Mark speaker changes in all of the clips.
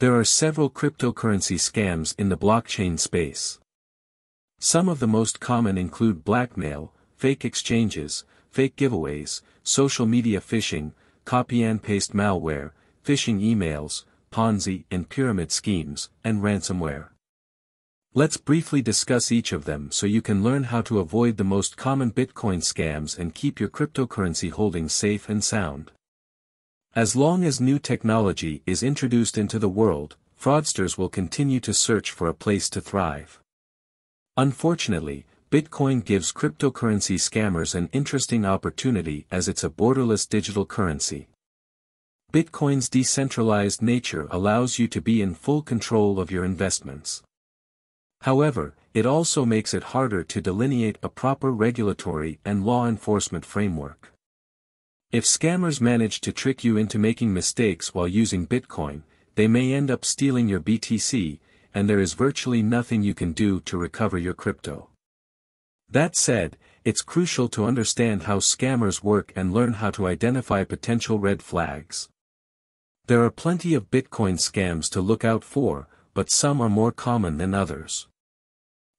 Speaker 1: There are several cryptocurrency scams in the blockchain space. Some of the most common include blackmail, fake exchanges, fake giveaways, social media phishing, copy and paste malware, phishing emails, Ponzi and pyramid schemes, and ransomware. Let's briefly discuss each of them so you can learn how to avoid the most common Bitcoin scams and keep your cryptocurrency holdings safe and sound. As long as new technology is introduced into the world, fraudsters will continue to search for a place to thrive. Unfortunately, Bitcoin gives cryptocurrency scammers an interesting opportunity as it's a borderless digital currency. Bitcoin's decentralized nature allows you to be in full control of your investments. However, it also makes it harder to delineate a proper regulatory and law enforcement framework. If scammers manage to trick you into making mistakes while using Bitcoin, they may end up stealing your BTC, and there is virtually nothing you can do to recover your crypto. That said, it's crucial to understand how scammers work and learn how to identify potential red flags. There are plenty of Bitcoin scams to look out for, but some are more common than others.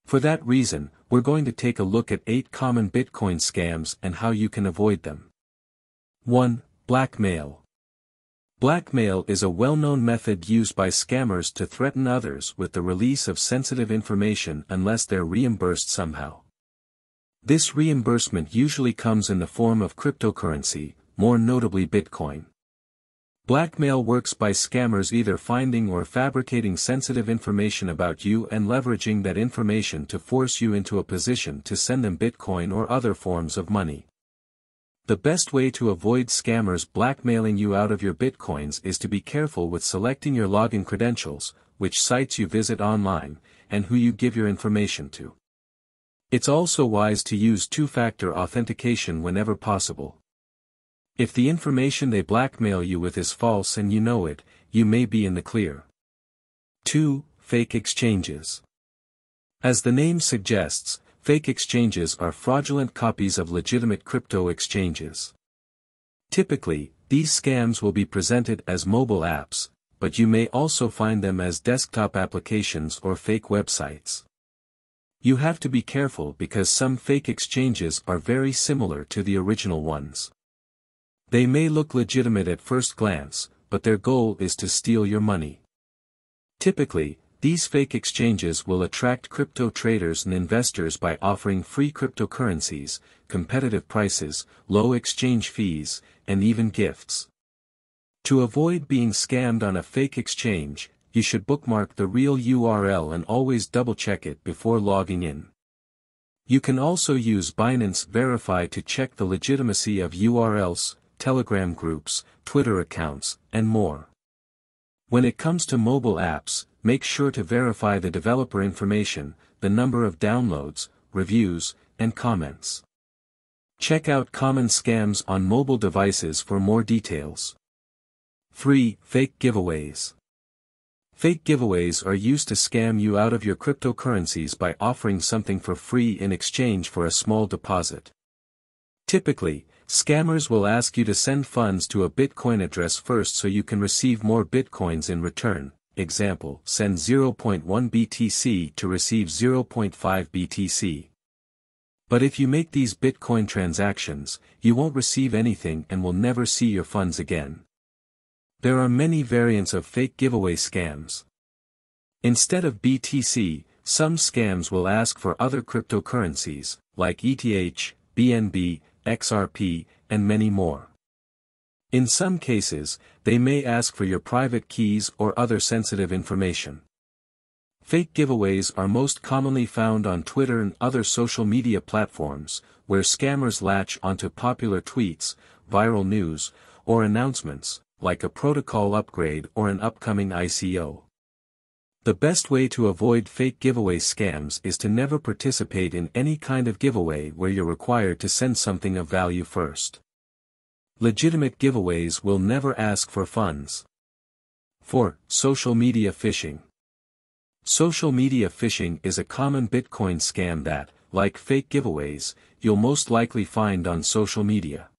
Speaker 1: For that reason, we're going to take a look at 8 common Bitcoin scams and how you can avoid them. 1. Blackmail. Blackmail is a well-known method used by scammers to threaten others with the release of sensitive information unless they're reimbursed somehow. This reimbursement usually comes in the form of cryptocurrency, more notably Bitcoin. Blackmail works by scammers either finding or fabricating sensitive information about you and leveraging that information to force you into a position to send them Bitcoin or other forms of money. The best way to avoid scammers blackmailing you out of your Bitcoins is to be careful with selecting your login credentials, which sites you visit online, and who you give your information to. It's also wise to use two-factor authentication whenever possible. If the information they blackmail you with is false and you know it, you may be in the clear. 2. Fake exchanges. As the name suggests, fake exchanges are fraudulent copies of legitimate crypto exchanges. Typically, these scams will be presented as mobile apps, but you may also find them as desktop applications or fake websites. You have to be careful because some fake exchanges are very similar to the original ones. They may look legitimate at first glance, but their goal is to steal your money. Typically, these fake exchanges will attract crypto traders and investors by offering free cryptocurrencies, competitive prices, low exchange fees, and even gifts. To avoid being scammed on a fake exchange, you should bookmark the real URL and always double-check it before logging in. You can also use Binance Verify to check the legitimacy of URLs, Telegram groups, Twitter accounts, and more. When it comes to mobile apps, make sure to verify the developer information, the number of downloads, reviews, and comments. Check out common scams on mobile devices for more details. 3. Fake giveaways. Fake giveaways are used to scam you out of your cryptocurrencies by offering something for free in exchange for a small deposit. Typically, scammers will ask you to send funds to a Bitcoin address first so you can receive more Bitcoins in return. Example, send 0.1 BTC to receive 0.5 BTC. But if you make these Bitcoin transactions, you won't receive anything and will never see your funds again. There are many variants of fake giveaway scams. Instead of BTC, some scams will ask for other cryptocurrencies, like ETH, BNB, XRP, and many more. In some cases, they may ask for your private keys or other sensitive information. Fake giveaways are most commonly found on Twitter and other social media platforms, where scammers latch onto popular tweets, viral news, or announcements, like a protocol upgrade or an upcoming ICO. The best way to avoid fake giveaway scams is to never participate in any kind of giveaway where you're required to send something of value first. Legitimate giveaways will never ask for funds. 4. Social media phishing. Social media phishing is a common Bitcoin scam that, like fake giveaways, you'll most likely find on social media.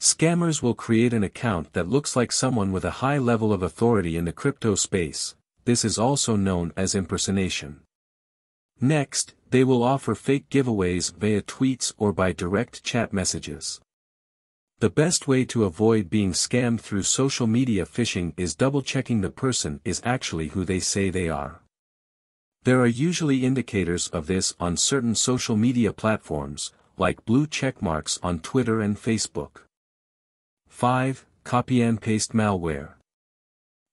Speaker 1: Scammers will create an account that looks like someone with a high level of authority in the crypto space. This is also known as impersonation. Next, they will offer fake giveaways via tweets or by direct chat messages. The best way to avoid being scammed through social media phishing is double-checking the person is actually who they say they are. There are usually indicators of this on certain social media platforms, like blue checkmarks on Twitter and Facebook. 5. Copy and paste malware.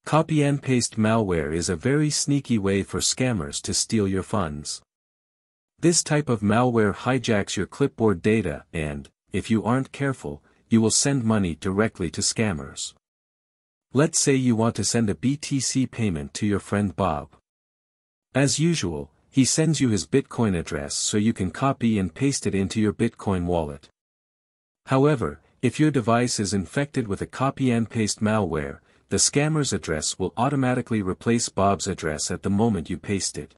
Speaker 1: Copy and paste malware is a very sneaky way for scammers to steal your funds. This type of malware hijacks your clipboard data and, if you aren't careful, you will send money directly to scammers. Let's say you want to send a BTC payment to your friend Bob. As usual, he sends you his Bitcoin address so you can copy and paste it into your Bitcoin wallet. However, if your device is infected with a copy and paste malware, the scammer's address will automatically replace Bob's address at the moment you paste it.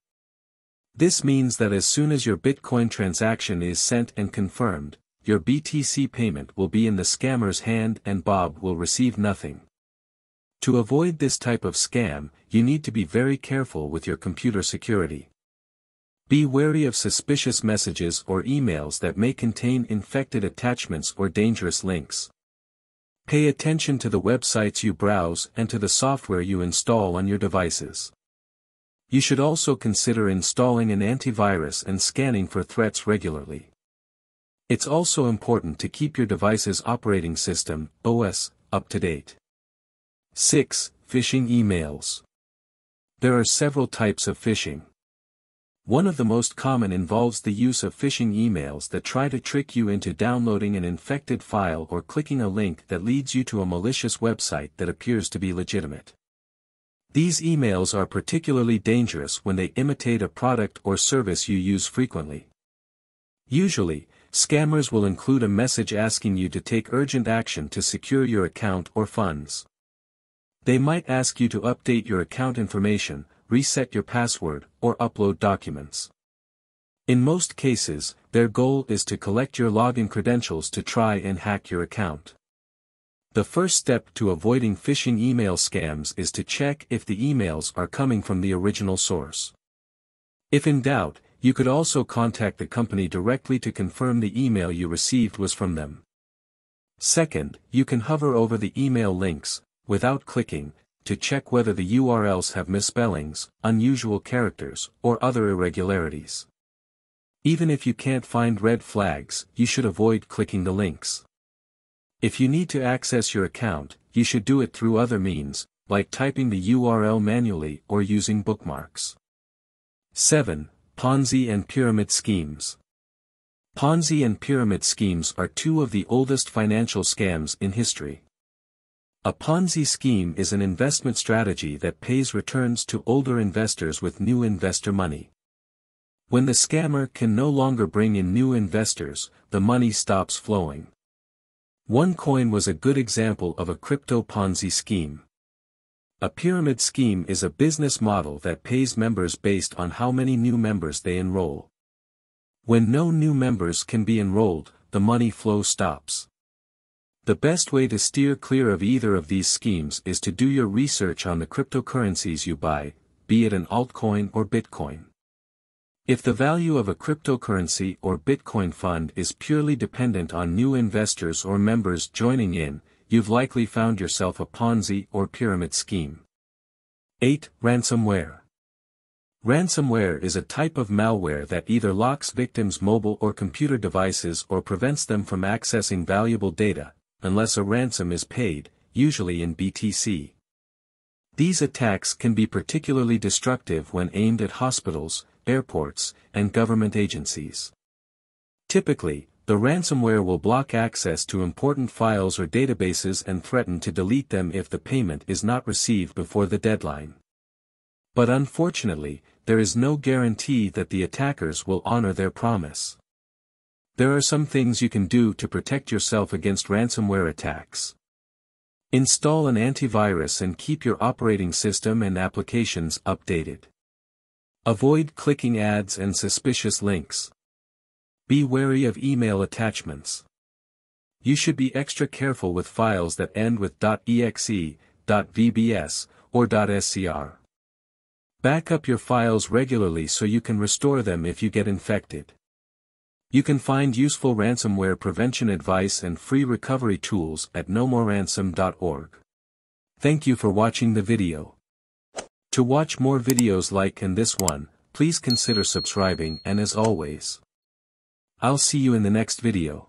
Speaker 1: This means that as soon as your Bitcoin transaction is sent and confirmed, your BTC payment will be in the scammer's hand and Bob will receive nothing. To avoid this type of scam, you need to be very careful with your computer security. Be wary of suspicious messages or emails that may contain infected attachments or dangerous links. Pay attention to the websites you browse and to the software you install on your devices. You should also consider installing an antivirus and scanning for threats regularly. It's also important to keep your device's operating system, OS, up to date. 6. Phishing emails. There are several types of phishing. One of the most common involves the use of phishing emails that try to trick you into downloading an infected file or clicking a link that leads you to a malicious website that appears to be legitimate. These emails are particularly dangerous when they imitate a product or service you use frequently. Usually, scammers will include a message asking you to take urgent action to secure your account or funds. They might ask you to update your account information, reset your password, or upload documents. In most cases, their goal is to collect your login credentials to try and hack your account. The first step to avoiding phishing email scams is to check if the emails are coming from the original source. If in doubt, you could also contact the company directly to confirm the email you received was from them. Second, you can hover over the email links, without clicking, to check whether the URLs have misspellings, unusual characters, or other irregularities. Even if you can't find red flags, you should avoid clicking the links. If you need to access your account, you should do it through other means, like typing the URL manually or using bookmarks. 7. Ponzi and pyramid schemes. Ponzi and pyramid schemes are two of the oldest financial scams in history. A Ponzi scheme is an investment strategy that pays returns to older investors with new investor money. When the scammer can no longer bring in new investors, the money stops flowing. OneCoin was a good example of a crypto Ponzi scheme. A pyramid scheme is a business model that pays members based on how many new members they enroll. When no new members can be enrolled, the money flow stops. The best way to steer clear of either of these schemes is to do your research on the cryptocurrencies you buy, be it an altcoin or Bitcoin. If the value of a cryptocurrency or Bitcoin fund is purely dependent on new investors or members joining in, you've likely found yourself a Ponzi or pyramid scheme. 8. Ransomware. Ransomware is a type of malware that either locks victims' mobile or computer devices or prevents them from accessing valuable data, unless a ransom is paid, usually in BTC. These attacks can be particularly destructive when aimed at hospitals, airports, and government agencies. Typically, the ransomware will block access to important files or databases and threaten to delete them if the payment is not received before the deadline. But unfortunately, there is no guarantee that the attackers will honor their promise. There are some things you can do to protect yourself against ransomware attacks. Install an antivirus and keep your operating system and applications updated. Avoid clicking ads and suspicious links. Be wary of email attachments. You should be extra careful with files that end with .exe, .vbs, or .scr. Back up your files regularly so you can restore them if you get infected. You can find useful ransomware prevention advice and free recovery tools at nomoreransom.org. Thank you for watching the video. To watch more videos like and this one, please consider subscribing, and as always, I'll see you in the next video.